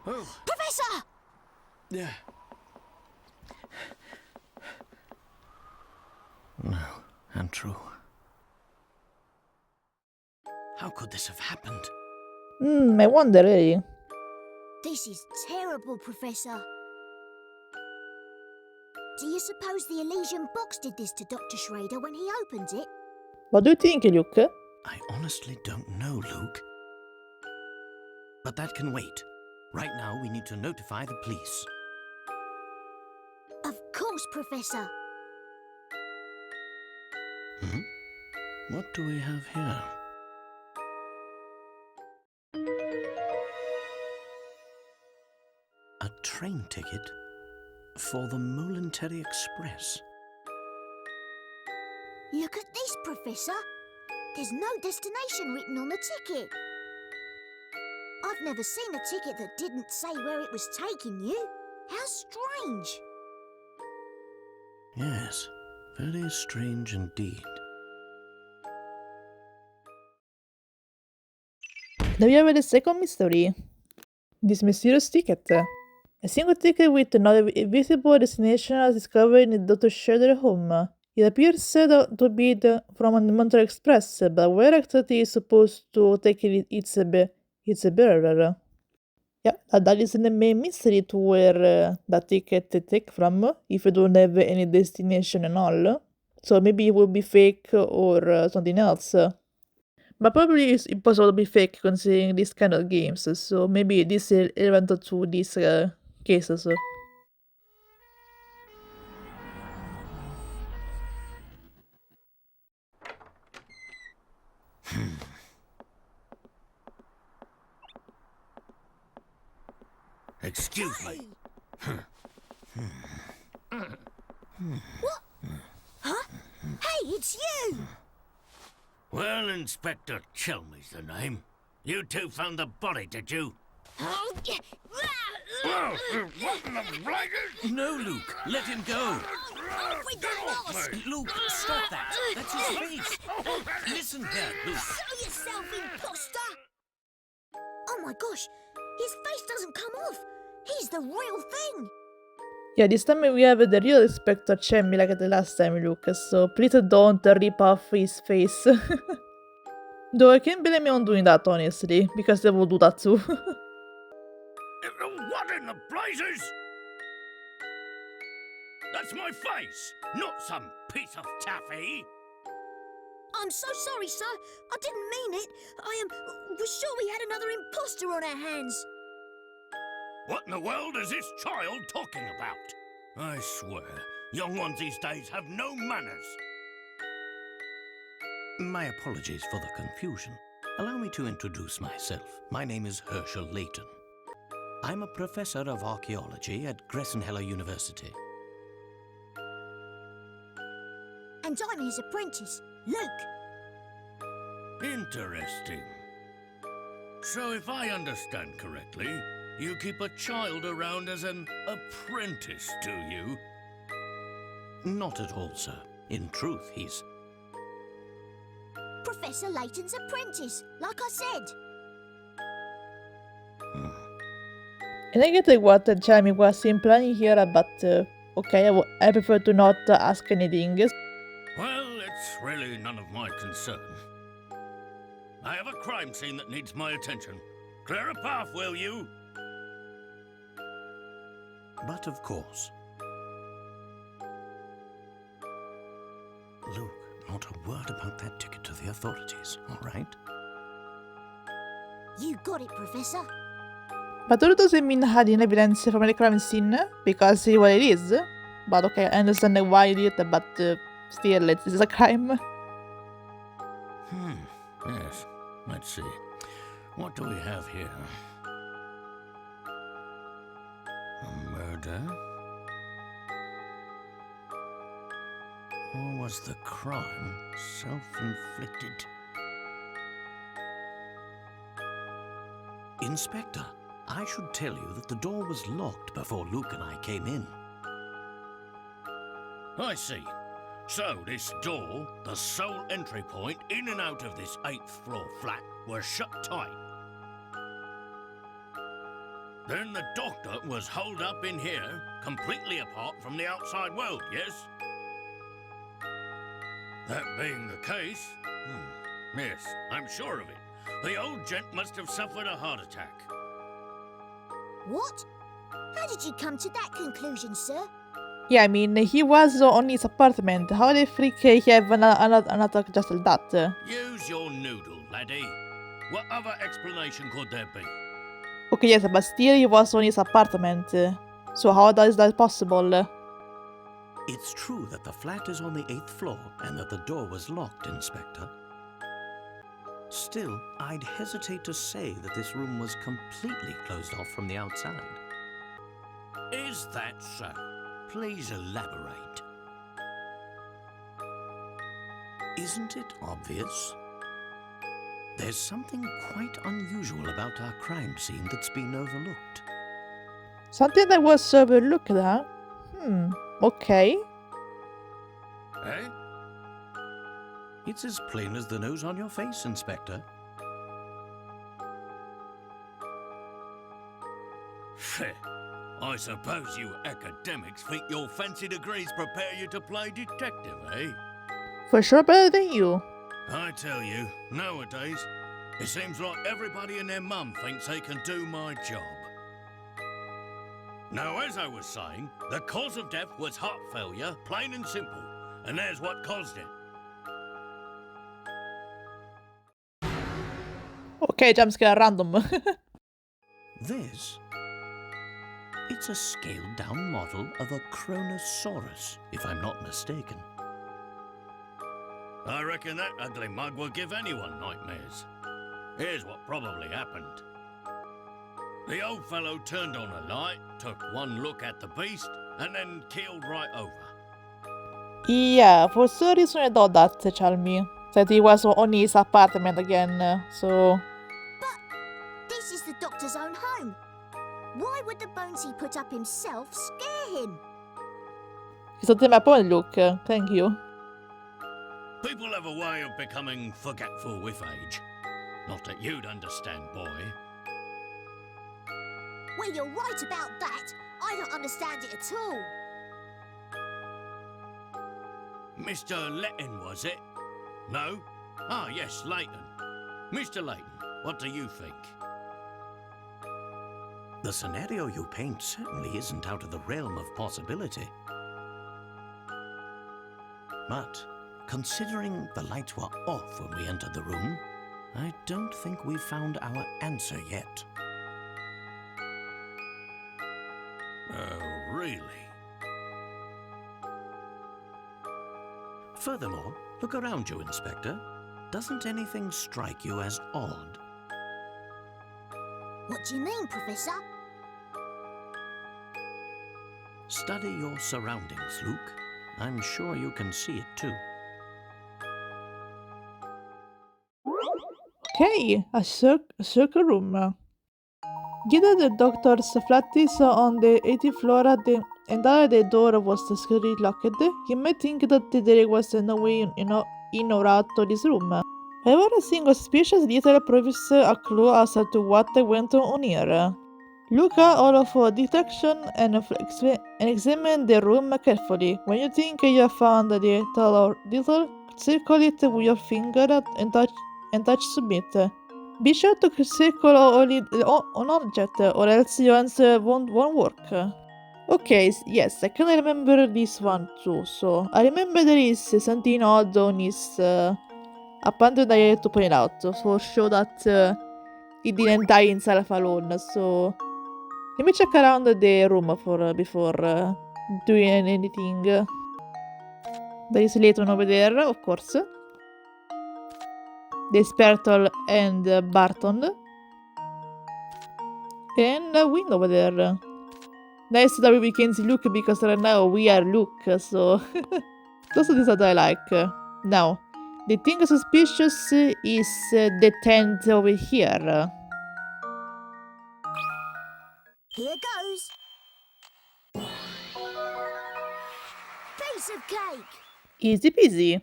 Oh. Professor! Yeah. No, untrue. How could this have happened? I wonder really. This is terrible, Professor. Do you suppose the Elysian box did this to Dr. Schrader when he opened it? What do you think, Luke? I honestly don't know, Luke. But that can wait. Right now, we need to notify the police. Of course, Professor. What do we have here? A train ticket for the Momentary Express. Look at this, Professor. There's no destination written on the ticket. I've never seen a ticket that didn't say where it was taking you. How strange. Yes, very strange indeed. Now we have the second mystery. This mysterious ticket. A single ticket with no visible destination is discovered in Dr. Schroeder's home. It appears to be from a Montreal Express, but where exactly is supposed to take its bearer? Yeah, that is the main mystery to where that ticket take from, if you don't have any destination and all. So maybe it will be fake or something else. But probably it's impossible to be fake considering these kind of games, so maybe this is relevant to these cases. Excuse me. What? Huh? Hey, it's you! Well, Inspector Chelmey's the name. You two found the body, did you? Oh, What in the blazes? No, Luke, let him go. we got lost! Luke, stop that. That's his face. Listen here, Luke. Show yourself, imposter! Oh my gosh, his face doesn't come off. He's the real thing. Yeah, this time we have the real Inspector Chelmey like the last time, Lucas, so please don't rip off his face. Though I can't blame you on doing that, honestly, because they will do that too. What in the blazes? That's my face, not some piece of taffy. I'm so sorry, sir. I didn't mean it. Was sure we had another imposter on our hands. What in the world is this child talking about? I swear, young ones these days have no manners. My apologies for the confusion. Allow me to introduce myself. My name is Herschel Layton. I'm a professor of archaeology at Gressenheller University. And I'm his apprentice, Luke. Interesting. So if I understand correctly, you keep a child around as an apprentice, do you? Not at all, sir. In truth, he's... Professor Layton's apprentice, like I said. And I get what Chelmey was implying here, but okay, I prefer to not ask anything. Well, it's really none of my concern. I have a crime scene that needs my attention. Clear a path, will you? But of course. Luke, not a word about that ticket to the authorities, all right? You got it, Professor. But that doesn't mean hiding evidence from the crime scene, because it's what it is. But okay, I understand why you did it, but still, it is a crime. Yes. Let's see. What do we have here? A murder? Or was the crime self-inflicted? Inspector, I should tell you that the door was locked before Luke and I came in. I see. So this door, the sole entry point in and out of this 8th floor flat, was shut tight. Then the doctor was holed up in here, completely apart from the outside world, yes? That being the case, yes, I'm sure of it. The old gent must have suffered a heart attack. What? How did you come to that conclusion, sir? Yeah, I mean, he was on his apartment. How the freak he have an attack just like that? Use your noodle, laddie. What other explanation could there be? Okay, yes, but still he was on his apartment. So how is that possible? It's true that the flat is on the 8th floor and that the door was locked, Inspector. Still, I'd hesitate to say that this room was completely closed off from the outside. Is that so? Please elaborate. Isn't it obvious? There's something quite unusual about our crime scene that's been overlooked. Something that was overlooked, huh? Okay. Eh? It's as plain as the nose on your face, Inspector. I suppose you academics think your fancy degrees prepare you to play detective, eh? For sure better than you. I tell you, nowadays, it seems like everybody and their mum thinks they can do my job. Now, as I was saying, the cause of death was heart failure, plain and simple. And there's what caused it. Okay, jumpscare random. This? It's a scaled-down model of a Kronosaurus, if I'm not mistaken. I reckon that ugly mug will give anyone nightmares. Here's what probably happened. The old fellow turned on a light, took one look at the beast, and then keeled right over. Yeah, for some reason I thought that, tell me. That he was on his apartment again, so... This is the doctor's own home. Why would the bones he put up himself scare him? It's not my point, Luke. Thank you. People have a way of becoming forgetful with age. Not that you'd understand, boy. Well, you're right about that. I don't understand it at all. Mr. Layton, was it? No? Ah, yes, Layton. Mr. Layton, what do you think? The scenario you paint certainly isn't out of the realm of possibility. But, considering the lights were off when we entered the room, I don't think we've found our answer yet. Really? Furthermore, look around you, Inspector. Doesn't anything strike you as odd? What do you mean, Professor? Study your surroundings, Luke. I'm sure you can see it too. Okay, a circle room. Given the doctor's flat is on the 80th floor and that the door was securely locked, you might think that there was no way in or out of this room. However, a single suspicious detail provides a clue as to what went on here. Look at all of detection and examine the room carefully. When you think you have found the detail, circle it with your finger and touch submit. Be sure to circle only an object, or else your answer won't work. Okay, yes, I can remember this one too. So I remember there is something odd on his abandoned I had to point out for sure that he didn't die himself alone. So let me check around the room before doing anything. There is Layton over there, of course. There's Bertol and Barton. And a window over there. Nice that we can see Luke because right now we are Luke, so those are things that I like. Now, the thing suspicious is the tent over here. Here goes. Piece of cake. Easy peasy.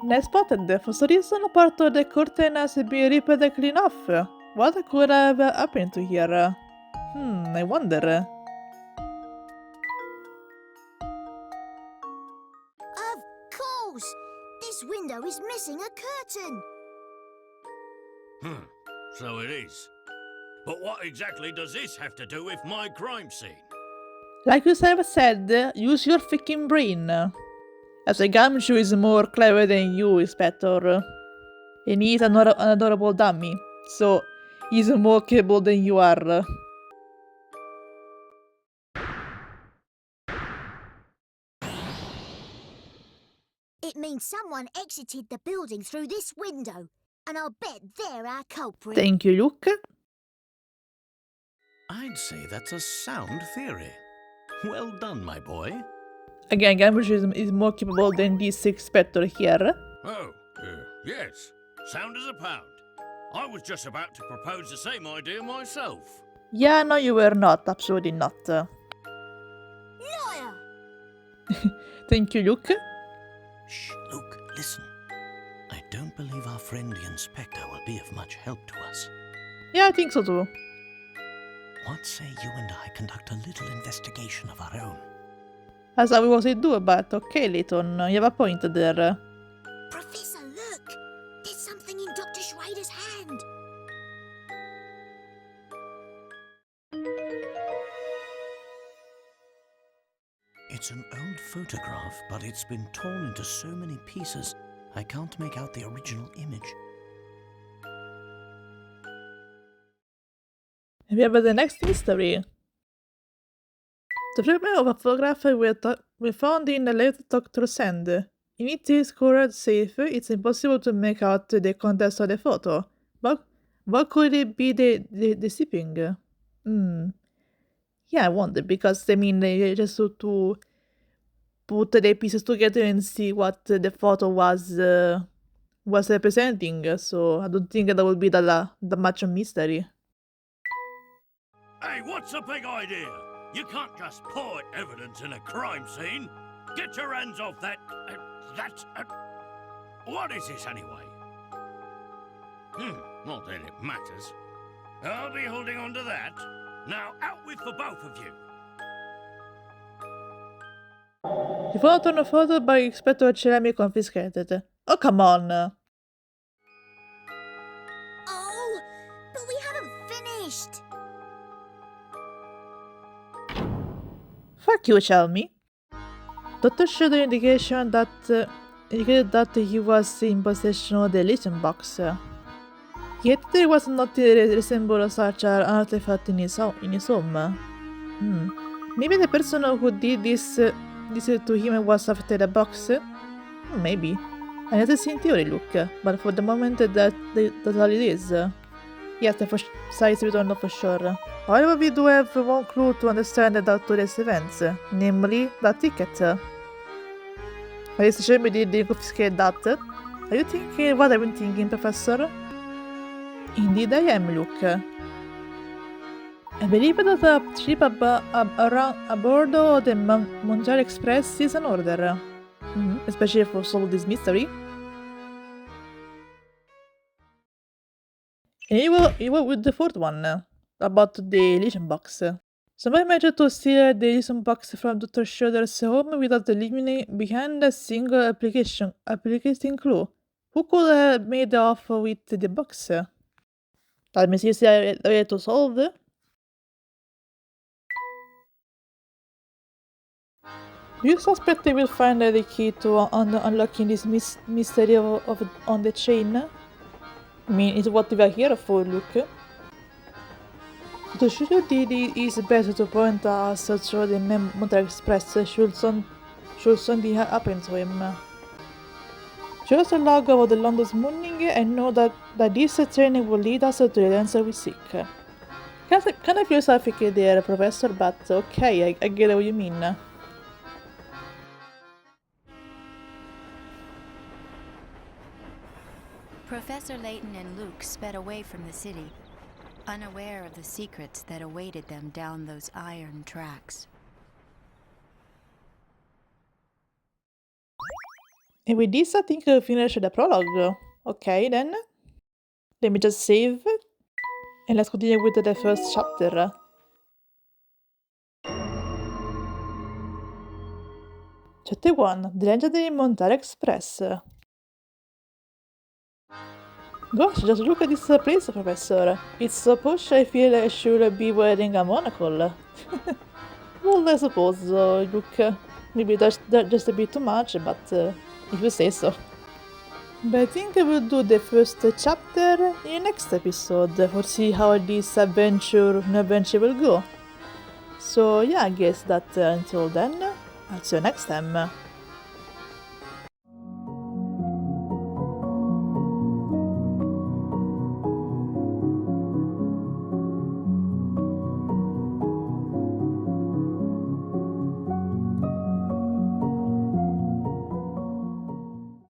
Nice spotted. For some reason, part of the curtain has been ripped clean off. What could have happened to here? I wonder. Of course! This window is missing a curtain. So it is. But what exactly does this have to do with my crime scene? Like you said, use your freaking brain. As a gumshoe is more clever than you, Inspector. And he's an adorable dummy, so he's more capable than you are. It means someone exited the building through this window, and I'll bet they're our culprit. Thank you, Luke. I'd say that's a sound theory. Well done, my boy. Again, gumshoe is more capable than this Inspector here. Oh, yes. Sound as a pound. I was just about to propose the same idea myself. Yeah, no, you were not. Absolutely not. Liar! Thank you, Luke. Shh, Luke, listen. I don't believe our friend the inspector will be of much help to us. Yeah, I think so too. What say you and I conduct a little investigation of our own? As I was to do, but okay, Layton, you have a point there. Professor, look! There's something in Dr. Schrader's hand. It's an old photograph, but it's been torn into so many pieces, I can't make out the original image. We have the next mystery. The fragment of a photograph we found in the late doctor's hand. In it is covered safe, it's impossible to make out the context of the photo. But what could it be the shipping? Yeah, I wonder, because I mean, they just to put the pieces together and see what the photo was representing, so I don't think that would be that much a mystery. Hey, what's the big idea? You can't just pour evidence in a crime scene. Get your hands off that... what is this anyway? Not that it matters. I'll be holding on to that. Now out with the both of you. The photo on a photo by Inspector Ceramic confiscated. Oh, come on. Oh, but we haven't finished. Fuck you, Chelmy. Doctor showed the indication that indicated that he was in possession of the Layton box. Yet there was not resemble such an artifact in his home. Maybe the person who did this to him was after the box? Maybe. Another in theory, Luke, but for the moment that's all it is. Yes, the size we don't know for sure. However, we do have one clue to understand the today's events, namely the ticket. At least show me did confiscate that. Are you thinking what I've been thinking, Professor? Indeed I am, Luke. I believe that a trip aboard of the Montreal Express is an order. Especially for solve this mystery. And you were with the fourth one, about the Elysium box. Somebody managed to steal the Elysium box from Dr. Schroeder's home without leaving behind a single application clue. Who could have made off with the box? That means a way to solve. Do you suspect they will find the key to unlocking this mystery on the chain? I mean, it's what we are here for, Luke. The shooter did is better to point us through the Montreal Express should something happen to him. Show us a log of the London's morning and know that this train will lead us to the answer we seek. Kind of philosophical there, Professor, but okay, I get what you mean. Professor Layton and Luke sped away from the city, unaware of the secrets that awaited them down those iron tracks. And with this, I think I'll finish the prologue. Okay, then. Let me just save. And let's continue with the first chapter. Chapter 1. The legendary Montara Express. Gosh, just look at this place, Professor. It's so posh I feel I should be wearing a monocle. Well, I suppose, look, maybe that's just a bit too much, but if you say so. But I think I will do the first chapter in the next episode for see how this adventure will go. So yeah, I guess that until then, I'll see you next time.